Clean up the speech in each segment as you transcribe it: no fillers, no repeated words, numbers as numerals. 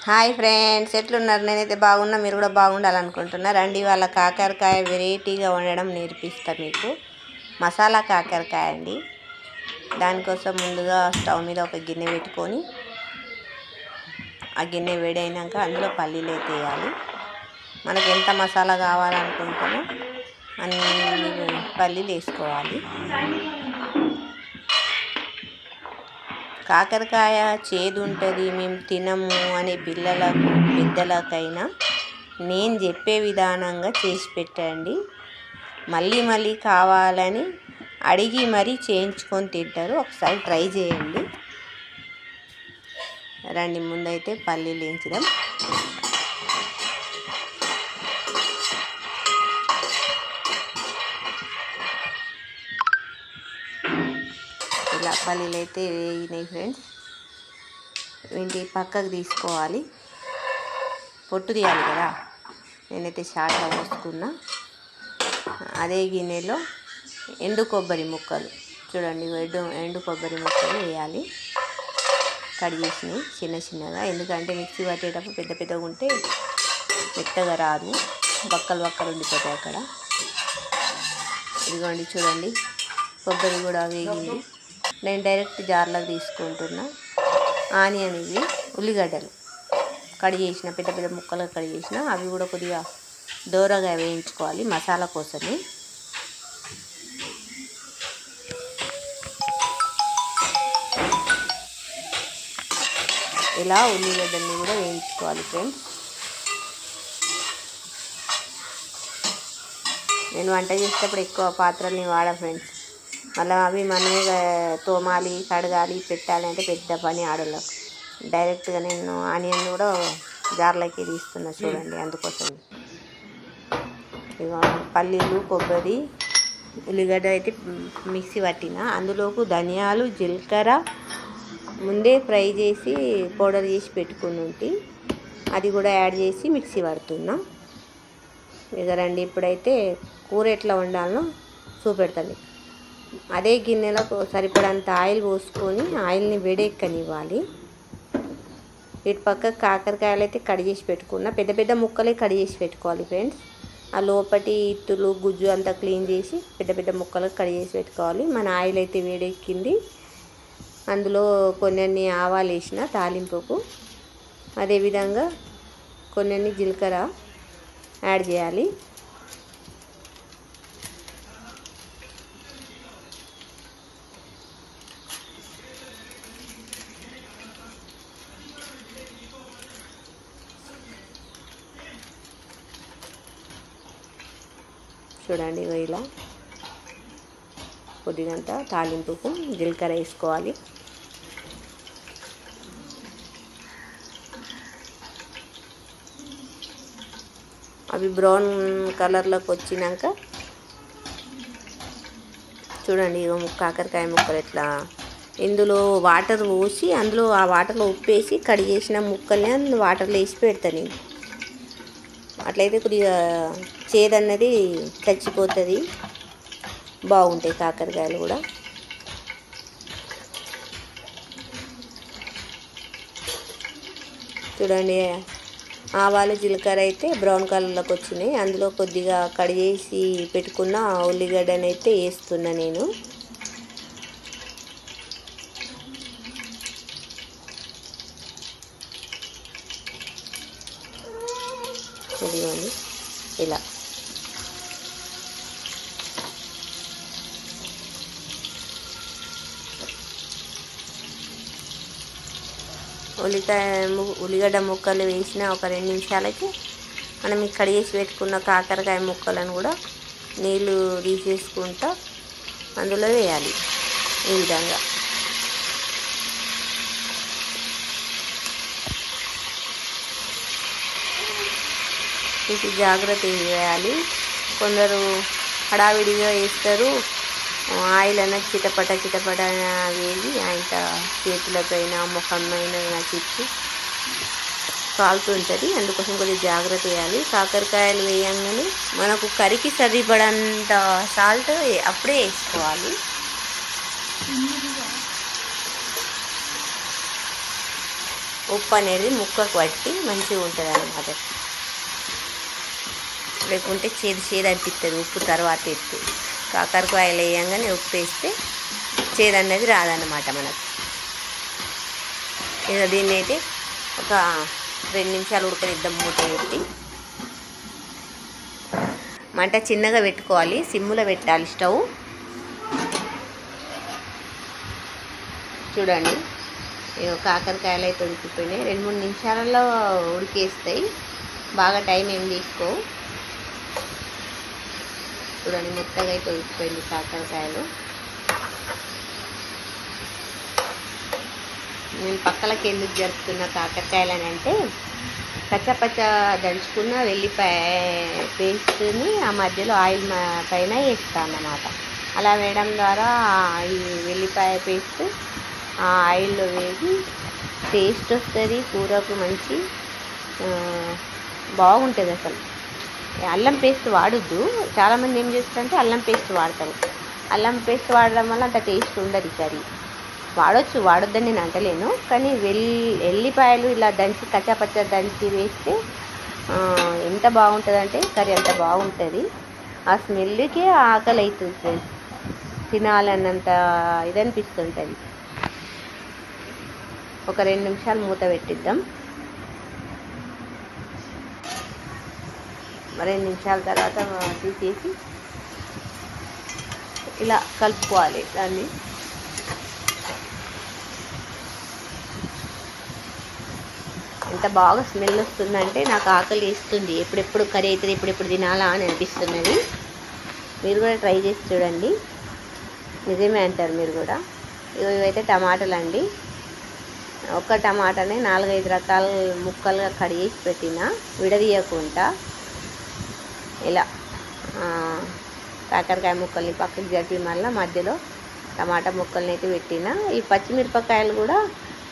Hi friends, ఎట్లున్నారు? నేనైతే బాగున్నా, మీరు కూడా బాగుండాలనుకుంటున్నా. రండి, వాళ్ళ కాకరకాయ వెరైటీగా వండడం నేర్పిస్తా మీకు. మసాలా కాకరకాయ అండి. దానికోసం ముందుగా స్టవ్ మీద ఒక గిన్నె పెట్టుకొని ఆ గిన్నె వేడైనాక అందులో పల్లీలు అయితే వేయాలి. మనకి ఎంత మసాలా కావాలనుకుంటామో అన్ని పల్లీలు వేసుకోవాలి. కాకరకాయ చేదు ఉంటుంది, మేము తినము అనే పిల్లలకు పెద్దలకైనా నేను చెప్పే విధానంగా చేసి పెట్టండి. మళ్ళీ మళ్ళీ కావాలని అడిగి మరీ చేయించుకొని తింటారు. ఒకసారి ట్రై చేయండి. రండి, ముందైతే పల్లీలు వేయించడం. ఇలా పల్లీలు అయితే వేగినాయి ఫ్రెండ్స్. వీటి పక్కకు తీసుకోవాలి, పొట్టు తీయాలి కదా. నేనైతే షార్ట్గా పోసుకున్నా. అదే గిన్నెలో ఎండు కొబ్బరి ముక్కలు చూడండి, ఎండు కొబ్బరి ముక్కలు వేయాలి. కట్ చేసినాయి చిన్న చిన్నగా, ఎందుకంటే మిక్సీ పట్టేటప్పుడు పెద్ద పెద్దగా ఉంటే మెత్తగా రాదు, బక్కలు బక్కలు ఉండిపోతాయి అక్కడ. ఇదిగోండి చూడండి, కొబ్బరి కూడా వేగింది. నేను డైరెక్ట్ జార్లోకి తీసుకుంటున్నా. ఆనియన్, ఇవి ఉల్లిగడ్డలు కట్ చేసిన, పెద్ద పెద్ద ముక్కలుగా కట్ చేసిన, అవి కూడా కొద్దిగా దూరగా వేయించుకోవాలి మసాలా కోసమే. ఇలా ఉల్లిగడ్డల్ని కూడా వేయించుకోవాలి ఫ్రెండ్స్. నేను వంట చేసేటప్పుడు ఎక్కువ పాత్రల్ని వాడా ఫ్రెండ్స్. మళ్ళీ అవి మనమే తోమాలి, కడగాలి, పెట్టాలి అంటే పెద్ద పని ఆడోళ్ళకు. డైరెక్ట్గా నేను ఆనియన్ కూడా జార్లోకి తీస్తున్నా చూడండి. అందుకోసం ఇక పల్లీలు, కొబ్బరి, ఉల్లిగడ్డ అయితే మిక్సీ పట్టిన, అందులోకి ధనియాలు, జీలకర్ర ముందే ఫ్రై చేసి పౌడర్ చేసి పెట్టుకుని ఉంటే అది కూడా యాడ్ చేసి మిక్సీ పడుతున్నా. ఇక రండి, ఇప్పుడైతే కూర ఎట్లా వండాలో చూపెడతాను. అదే గిన్నెలో సరిపడంత ఆయిల్ పోసుకొని ఆయిల్ని వేడెక్కనివ్వాలి. వీటి పక్క కాకరకాయలు అయితే కట్ చేసి పెట్టుకున్నా. పెద్ద పెద్ద ముక్కలే కట్ చేసి పెట్టుకోవాలి ఫ్రెండ్స్. ఆ లోపటి ఇత్తులు గుజ్జు అంతా క్లీన్ చేసి పెద్ద పెద్ద ముక్కలకు కట్ చేసి పెట్టుకోవాలి. మన ఆయిల్ అయితే వేడెక్కింది. అందులో కొన్ని ఆవాలు వేసిన తాలింపుకు, అదేవిధంగా కొన్ని జీలకర్ర యాడ్ చేయాలి. చూడండి, ఇలా కొద్దిగంత తాలింపుకు జీలకర్ర వేసుకోవాలి. అవి బ్రౌన్ కలర్లోకి వచ్చినాక చూడండి, కాకరకాయ ముక్కలు ఎట్లా ఇందులో వాటర్ పోసి, అందులో ఆ వాటర్లో ఉప్పు వేసి కడిగేసిన ముక్కల్ని వాటర్లో వేసి పెడతాను నేను. అట్లయితే కొద్దిగా చేదన్నది చచ్చిపోతుంది, బాగుంటాయి కాకరకాయలు కూడా. చూడండి, ఆవాలు, జీలకర్ర అయితే బ్రౌన్ కలర్లోకి వచ్చినాయి. అందులో కొద్దిగా కడిగేసి పెట్టుకున్న ఉల్లిగడ్డనైతే వేస్తున్నా నేను. ఇదిగోండి ఇలా. ఉల్లిగడ్డ ముక్కలు వేసిన ఒక 2 నిమిషాలకి మనం ఇక్కడ వేసి పెట్టుకున్న కాకరకాయ ముక్కలను కూడా నీళ్ళు తీసేసుకుంటా అందులో వేయాలి. ఈ విధంగా తీసి జాగ్రత్త వేయాలి. కొందరు హడావిడిగా వేస్తారు, ఆయిల్ అన్నది చిటపట వేగి ఆయన చేతులపైన, ముఖంపైన చిక్కి కాలుతుంటుంది. అందుకోసం కొద్దిగా జాగ్రత్త వేయాలి. కాకరకాయలు వేయంగానే మనకు కరికి సరిపడంత సాల్ట్ అప్పుడే వేసుకోవాలి. ఉప్పు అనేది ముక్కకు పట్టి మంచిగా ఉంటుంది అన్నమాట. లేకుంటే చేదు అనిపిస్తుంది ఉప్పు తర్వాత ఎత్తే. కాకరకాయలు వేయంగానే ఉప్పు వేస్తే చేదు అనేది రాదన్నమాట మనకు. ఇక దీన్ని అయితే ఒక 2 నిమిషాలు ఉడకనిద్దాం మూత పెట్టి. మంట చిన్నగా పెట్టుకోవాలి, సిమ్ములో పెట్టాలి స్టవ్. చూడండి కాకరకాయలు అయితే ఉడికిపోయినాయి. 2-3 నిమిషాలలో ఉడికేస్తాయి, బాగా టైం ఏం తీసుకో. చూడండి మెత్తగా అయితే ఉడికిపోయింది కాకరకాయలు. నేను పక్కలకి ఎందుకు జరుపుతున్న కాకరకాయలు అని అంటే, పచ్చ దంచుకున్న వెల్లిపాయ పేస్ట్ని ఆ మధ్యలో ఆయిల్ పైన వేస్తాను అన్నమాట. అలా వేయడం ద్వారా ఈ వెల్లిపాయ పేస్ట్ ఆ ఆయిల్లో వేగి టేస్ట్ వస్తుంది, కూరకు మంచి బాగుంటుంది అసలు. అల్లం పేస్ట్ వాడొద్దు, చాలామంది ఏం చేస్తారంటే అల్లం పేస్ట్ వాడతారు. అల్లం పేస్ట్ వాడడం వల్ల అంత టేస్ట్ ఉండదు కర్రీ. వాడొద్దని నేను అంటలేను, కానీ ఎల్లిపాయలు ఇలా దంచి కచ్చాపచ్చ దంచి వేస్తే ఎంత బాగుంటుంది అంటే కర్రీ అంత బాగుంటుంది. ఆ స్మెల్కే ఆకలి అవుతుంది ఫ్రెండ్స్, తినాలన్నంత ఇది అనిపిస్తుంటుంది. ఒక 2 నిమిషాలు మూత పెట్టిద్దాం. 2 నిమిషాల తర్వాత తీసేసి ఇలా కలుపుకోవాలి దాన్ని. ఎంత బాగా స్మెల్ వస్తుందంటే నాకు ఆకలి వేస్తుంది. ఎప్పుడెప్పుడు కర్రీ అవుతుంది, ఎప్పుడెప్పుడు తినాలా అని అనిపిస్తున్నది. మీరు కూడా ట్రై చేసి చూడండి, నిజమే అంటారు మీరు కూడా. ఇవైతే టమాటాలు అండి. ఒక టమాటాని 4-5 రకాల ముక్కలుగా కడిగేసి పెట్టిన, విడదీయకుండా. ఇలా కాకరకాయ ముక్కల్ని పక్కకి జరిపి మళ్ళీ మధ్యలో టమాటా ముక్కల్ని అయితే పెట్టిన. ఈ పచ్చిమిరపకాయలు కూడా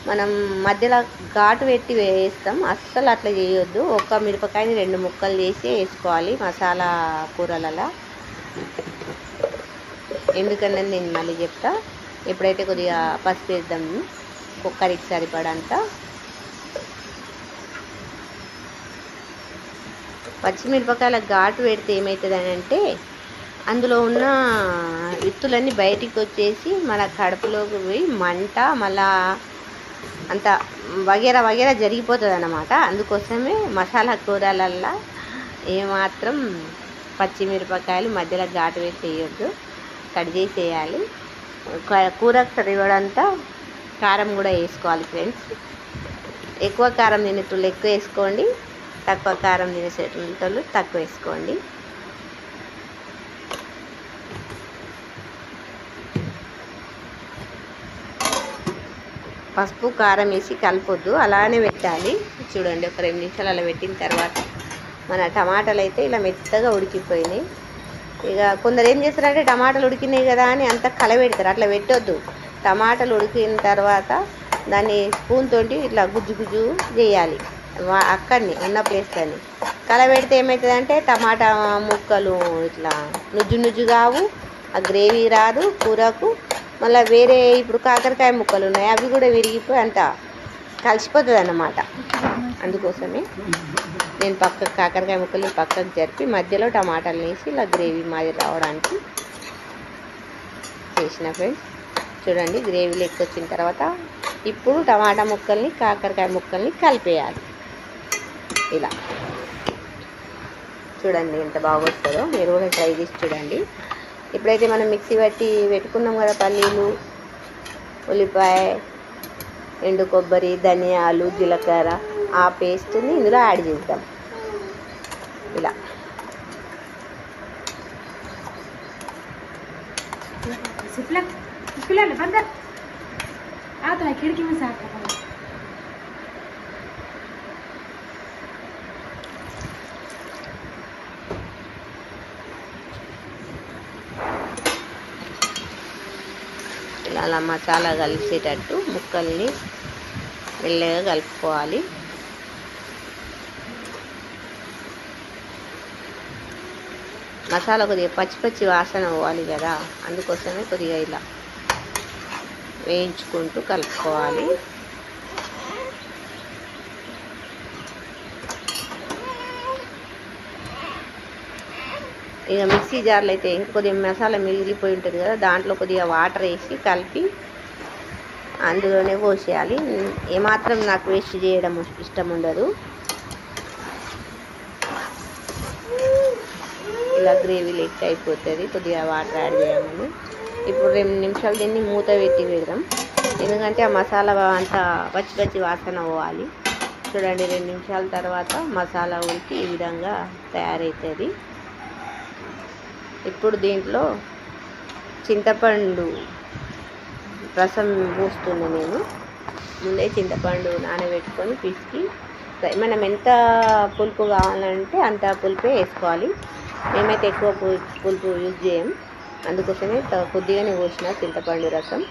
మనం మధ్యలో ఘాటు పెట్టి వేస్తాం, అస్సలు అట్లా చేయొద్దు. ఒక్క మిరపకాయని 2 ముక్కలు చేసి వేసుకోవాలి మసాలా కూరలలో. ఎందుకన్నది నేను మళ్ళీ చెప్తా. ఇప్పుడైతే కొద్దిగా పసుపు వేద్దాం, కుక్కరికి సరిపడంత. పచ్చిమిరపకాయల ఘాటు పెడితే ఏమవుతుందని అంటే, అందులో ఉన్న విత్తులన్నీ బయటికి వచ్చేసి మన కడుపులోకి పోయి మంట మళ్ళా అంత వగేరా జరిగిపోతుంది అన్నమాట. అందుకోసమే మసాలా కూరలల్లో ఏమాత్రం పచ్చిమిరపకాయలు మధ్యలో ఘాటు వేసి వేయొద్దు, కట్ చేసి వేయాలి. కూరకు సరిపడంత కారం కూడా వేసుకోవాలి ఫ్రెండ్స్. ఎక్కువ కారం తినేటోళ్ళు ఎక్కువ వేసుకోండి, తక్కువ కారం తినేసేటోళ్ళు తక్కువ వేసుకోండి. పసుపు కారం వేసి కలపొద్దు, అలానే పెట్టాలి. చూడండి ఒక 2 నిమిషాలు అలా పెట్టిన తర్వాత మన టమాటాలు అయితే ఇలా మెత్తగా ఉడికిపోయినాయి. ఇక కొందరు ఏం చేస్తారంటే టమాటాలు ఉడికినాయి కదా అని అంతా కలబెడతారు, అట్లా పెట్టొద్దు. టమాటాలు ఉడికిన తర్వాత దాన్ని స్పూన్ తోటి ఇట్లా గుజ్జు చేయాలి, అక్కడిని ఉన్న ప్లేస్లోని. కలబెడితే ఏమవుతుందంటే టమాటా ముక్కలు ఇట్లా నుజ్జు కావు, ఆ గ్రేవీ రాదు కూరకు. మళ్ళీ వేరే ఇప్పుడు కాకరకాయ ముక్కలు ఉన్నాయి, అవి కూడా విరిగిపోయి అంత కలిసిపోతుంది అన్నమాట. అందుకోసమే నేను కాకరకాయ ముక్కలు పక్కకు జరిపి మధ్యలో టమాటాలు వేసి ఇలా గ్రేవీ మాది రావడానికి చేసిన ఫ్రెండ్స్. చూడండి గ్రేవీలు ఎక్కువ వచ్చిన తర్వాత ఇప్పుడు టమాటా ముక్కల్ని కాకరకాయ ముక్కల్ని కలిపేయాలి. ఇలా చూడండి ఎంత బాగా వస్తుందో, మీరు కూడా ట్రై చేసి చూడండి. ఇప్పుడైతే మనం మిక్సీ పట్టి పెట్టుకున్నాం కదా పల్లీలు, ఉల్లిపాయ, ఎండు కొబ్బరి, ధనియాలు, జీలకర్ర, ఆ పేస్ట్ని ఇందులో యాడ్ చేద్దాం. ఇలా ఇలా అలా మసాలా కలిసేటట్టు ముక్కల్ని మెల్లగా కలుపుకోవాలి. మసాలా కొద్దిగా పచ్చి వాసన పోవాలి కదా, అందుకోసమే కొద్దిగా ఇలా వేయించుకుంటూ కలుపుకోవాలి. ఇక మిక్సీ జార్లో అయితే కొద్దిగా మసాలా మిగిలిపోయి ఉంటుంది కదా, దాంట్లో కొద్దిగా వాటర్ వేసి కలిపి అందులోనే పోసేయాలి. ఏమాత్రం నాకు వేస్ట్ చేయడం ఇష్టం ఉండదు. ఇలా గ్రేవీ లెక్క అయిపోతుంది కొద్దిగా వాటర్ యాడ్ చేయమని. ఇప్పుడు 2 నిమిషాలు దీన్ని మూత పెట్టి పెడదాం, ఎందుకంటే ఆ మసాలా అంతా పచ్చి పచ్చి వాసన పోవాలి. చూడండి, 2 నిమిషాల తర్వాత మసాలా ఉడికి ఈ విధంగా తయారవుతుంది. ఇప్పుడు దీంట్లో చింతపండు రసం పోస్తున్నా నేను. ముందే చింతపండు నానబెట్టుకొని పిసికి, మనం ఎంత పులుపు కావాలంటే అంత పులుపే వేసుకోవాలి. మేమైతే ఎక్కువ పులుపు యూజ్ చేయం, అందుకోసమే కొద్దిగానే పోసిన చింతపండు రసం.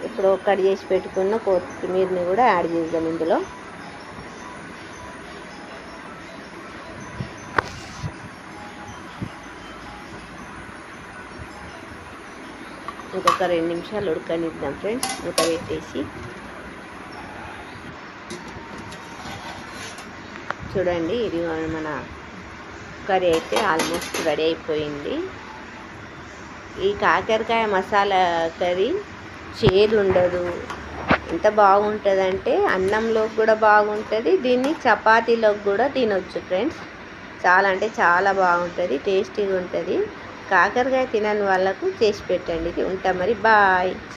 ఇప్పుడు కట్ చేసి పెట్టుకున్న కొత్తిమీరని కూడా యాడ్ చేద్దాం ఇందులో. ఇంకొక 2 నిమిషాలు ఉడకనిద్దాం ఫ్రెండ్స్, మూత పెట్టేసి. చూడండి, ఇది మన కర్రీ అయితే ఆల్మోస్ట్ రెడీ అయిపోయింది. ఈ కాకరకాయ మసాలా కర్రీ చేదు ఉండదు, ఎంత బాగుంటుందంటే అన్నంలోకి కూడా బాగుంటుంది, దీన్ని చపాతీలోకి కూడా తినొచ్చు ఫ్రెండ్స్. చాలా అంటే చాలా బాగుంటుంది, టేస్టీగా ఉంటుంది. కాకరకాయ తినని వాళ్ళకు చేసి పెట్టండి. ఉంటా మరి, బాయ్.